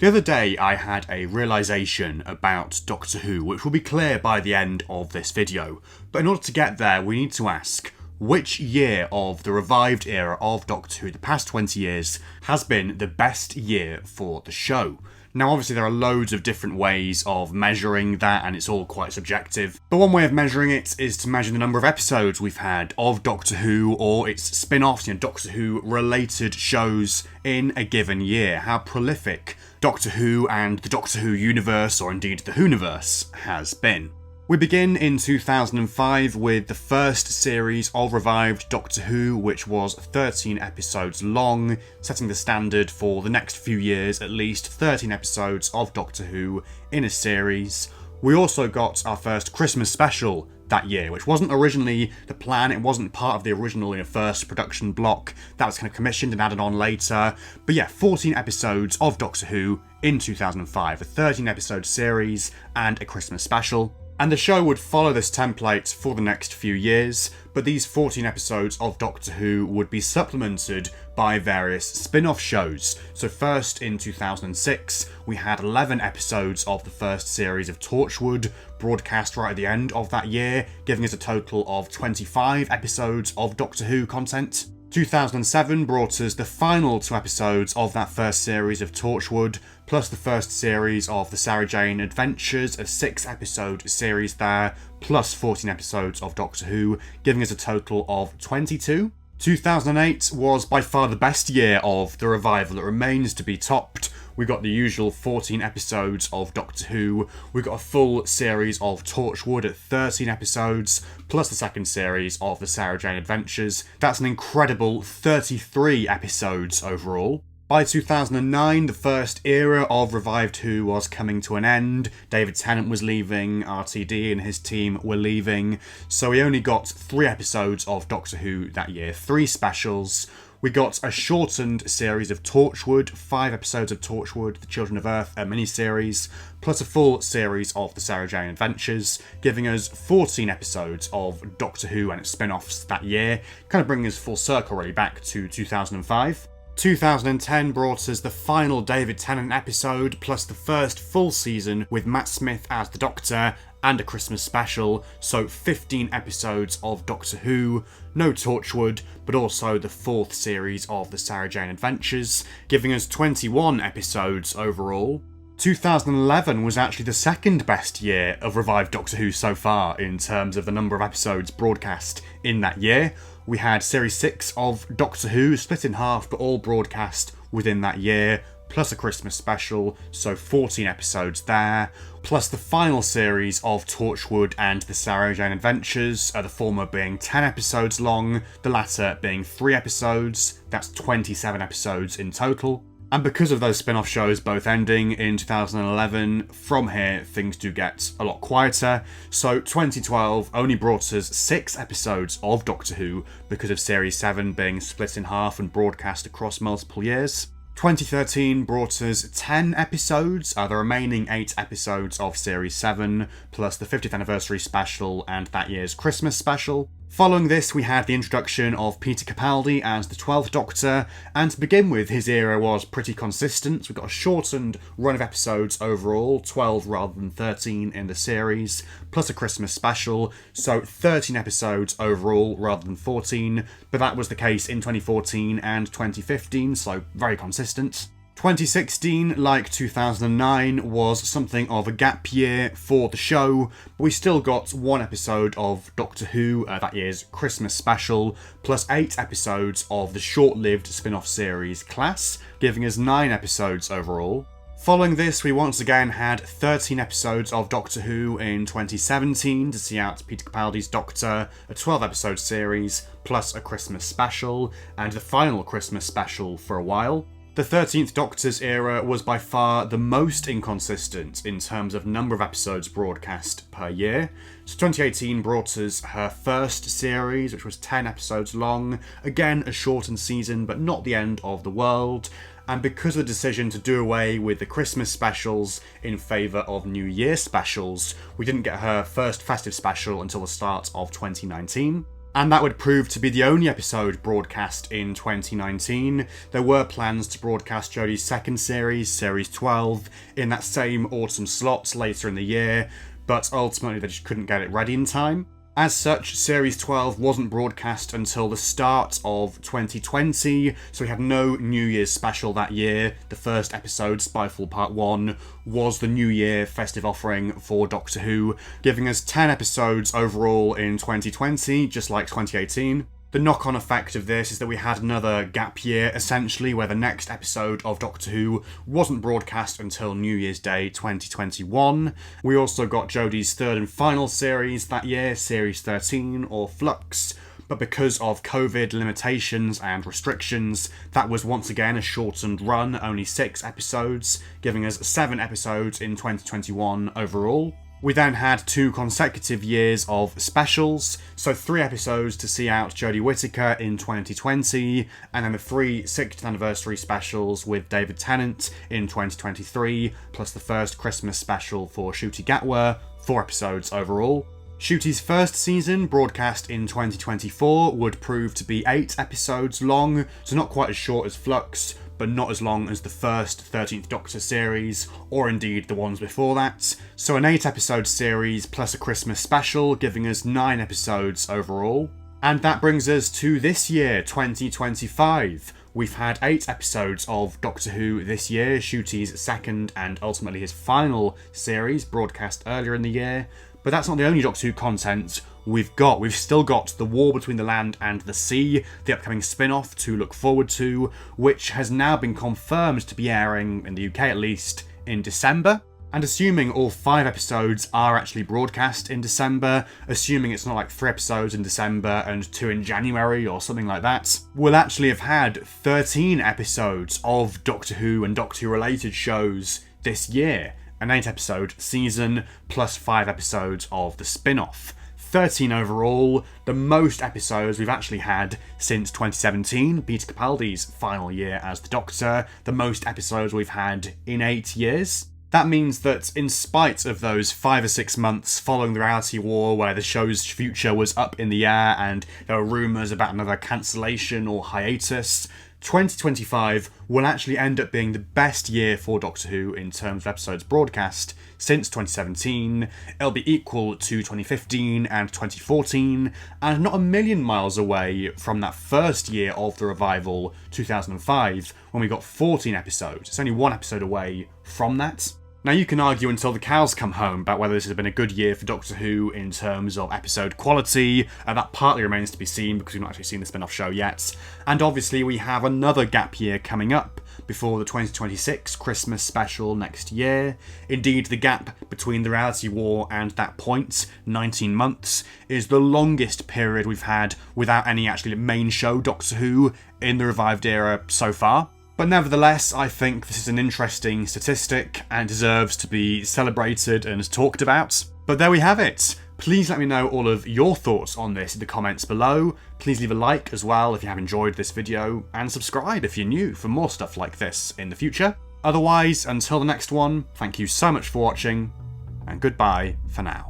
The other day I had a realisation about Doctor Who, which will be clear by the end of this video. But in order to get there, we need to ask, which year of the revived era of Doctor Who, the past 20 years, has been the best year for the show? Now obviously there are loads of different ways of measuring that and it's all quite subjective, but one way of measuring it is to measure the number of episodes we've had of Doctor Who or its spin-offs, Doctor Who related shows in a given year. How prolific Doctor Who and the Doctor Who universe, or indeed the Whoniverse, has been. We begin in 2005 with the first series of revived Doctor Who, which was 13 episodes long, setting the standard for the next few years, at least 13 episodes of Doctor Who in a series. We also got our first Christmas special that year, which wasn't originally the plan, it wasn't part of the original first production block, that was kind of commissioned and added on later. But yeah, 14 episodes of Doctor Who in 2005, a 13 episode series and a Christmas special. And the show would follow this template for the next few years, but these 14 episodes of Doctor Who would be supplemented by various spin-off shows. So first in 2006, we had 11 episodes of the first series of Torchwood, broadcast right at the end of that year, giving us a total of 25 episodes of Doctor Who content. 2007 brought us the final 2 episodes of that first series of Torchwood, plus the first series of the Sarah Jane Adventures, a 6-episode series there, plus 14 episodes of Doctor Who, giving us a total of 22. 2008 was by far the best year of the revival. It remains to be topped. We got the usual 14 episodes of Doctor Who, we got a full series of Torchwood at 13 episodes, plus the second series of the Sarah Jane Adventures. That's an incredible 33 episodes overall. By 2009, the first era of revived Who was coming to an end. David Tennant was leaving, RTD and his team were leaving, so we only got 3 episodes of Doctor Who that year, 3 specials. We got a shortened series of Torchwood, 5 episodes of Torchwood, The Children of Earth, a mini-series, plus a full series of the Sarah Jane Adventures, giving us 14 episodes of Doctor Who and its spin-offs that year, kind of bringing us full circle really back to 2005. 2010 brought us the final David Tennant episode, plus the first full season with Matt Smith as the Doctor, and a Christmas special, so 15 episodes of Doctor Who, no Torchwood, but also the 4th series of the Sarah Jane Adventures, giving us 21 episodes overall. 2011 was actually the second best year of revived Doctor Who so far in terms of the number of episodes broadcast in that year. We had Series 6 of Doctor Who, split in half, but all broadcast within that year, plus a Christmas special, so 14 episodes there, plus the final series of Torchwood and the Sarah Jane Adventures, the former being 10 episodes long, the latter being 3 episodes, that's 27 episodes in total. And because of those spin-off shows both ending in 2011, from here things do get a lot quieter. So 2012 only brought us 6 episodes of Doctor Who because of Series 7 being split in half and broadcast across multiple years. 2013 brought us 10 episodes, the remaining 8 episodes of Series 7, plus the 50th anniversary special and that year's Christmas special. Following this, we had the introduction of Peter Capaldi as the 12th Doctor, and to begin with, his era was pretty consistent. We got a shortened run of episodes overall, 12 rather than 13 in the series, plus a Christmas special, so 13 episodes overall rather than 14, but that was the case in 2014 and 2015, so very consistent. 2016, like 2009, was something of a gap year for the show, but we still got 1 episode of Doctor Who, that year's Christmas special, plus 8 episodes of the short-lived spin-off series Class, giving us 9 episodes overall. Following this, we once again had 13 episodes of Doctor Who in 2017 to see out Peter Capaldi's Doctor, a 12-episode series, plus a Christmas special, and the final Christmas special for a while. The 13th Doctor's era was by far the most inconsistent in terms of number of episodes broadcast per year. So 2018 brought us her first series, which was 10 episodes long, again a shortened season but not the end of the world. And because of the decision to do away with the Christmas specials in favour of New Year specials, we didn't get her first festive special until the start of 2019. And that would prove to be the only episode broadcast in 2019. There were plans to broadcast Jodie's second series, Series 12, in that same autumn slot later in the year, but ultimately they just couldn't get it ready in time. As such, Series 12 wasn't broadcast until the start of 2020, so we had no New Year's special that year. The first episode, Spyfall Part 1, was the New Year festive offering for Doctor Who, giving us 10 episodes overall in 2020, just like 2018. The knock-on effect of this is that we had another gap year, essentially, where the next episode of Doctor Who wasn't broadcast until New Year's Day 2021. We also got Jodie's third and final series that year, Series 13, or Flux, but because of COVID limitations and restrictions, that was once again a shortened run, only 6 episodes, giving us 7 episodes in 2021 overall. We then had 2 consecutive years of specials, so 3 episodes to see out Jodie Whittaker in 2020, and then the 3 60th anniversary specials with David Tennant in 2023, plus the first Christmas special for Ncuti Gatwa, 4 episodes overall. Ncuti's first season, broadcast in 2024, would prove to be 8 episodes long, so not quite as short as Flux, but not as long as the first 13th Doctor series, or indeed the ones before that. So an 8-episode series plus a Christmas special, giving us 9 episodes overall. And that brings us to this year, 2025. We've had 8 episodes of Doctor Who this year, Ncuti's second and ultimately his final series, broadcast earlier in the year. But that's not the only Doctor Who content we've got. We've still got The War Between the Land and the Sea, the upcoming spin-off to look forward to, which has now been confirmed to be airing, in the UK at least, in December. And assuming all 5 episodes are actually broadcast in December, assuming it's not like 3 episodes in December and 2 in January or something like that, we'll actually have had 13 episodes of Doctor Who and Doctor Who related shows this year. An 8-episode season, plus 5 episodes of the spin-off. 13 overall, the most episodes we've actually had since 2017, Peter Capaldi's final year as the Doctor, the most episodes we've had in 8 years. That means that in spite of those 5 or 6 months following the reality war where the show's future was up in the air and there were rumours about another cancellation or hiatus, 2025 will actually end up being the best year for Doctor Who in terms of episodes broadcast since 2017. It'll be equal to 2015 and 2014, and not a million miles away from that first year of the revival, 2005, when we got 14 episodes. It's only 1 episode away from that. Now, you can argue until the cows come home about whether this has been a good year for Doctor Who in terms of episode quality, and that partly remains to be seen because we've not actually seen the spin-off show yet. And obviously we have another gap year coming up before the 2026 Christmas special next year. Indeed, the gap between the reality war and that point, 19 months, is the longest period we've had without any actually main show Doctor Who in the revived era so far. But nevertheless, I think this is an interesting statistic and deserves to be celebrated and talked about. But there we have it. Please let me know all of your thoughts on this in the comments below. Please leave a like as well if you have enjoyed this video, and subscribe if you're new for more stuff like this in the future. Otherwise, until the next one, thank you so much for watching, and goodbye for now.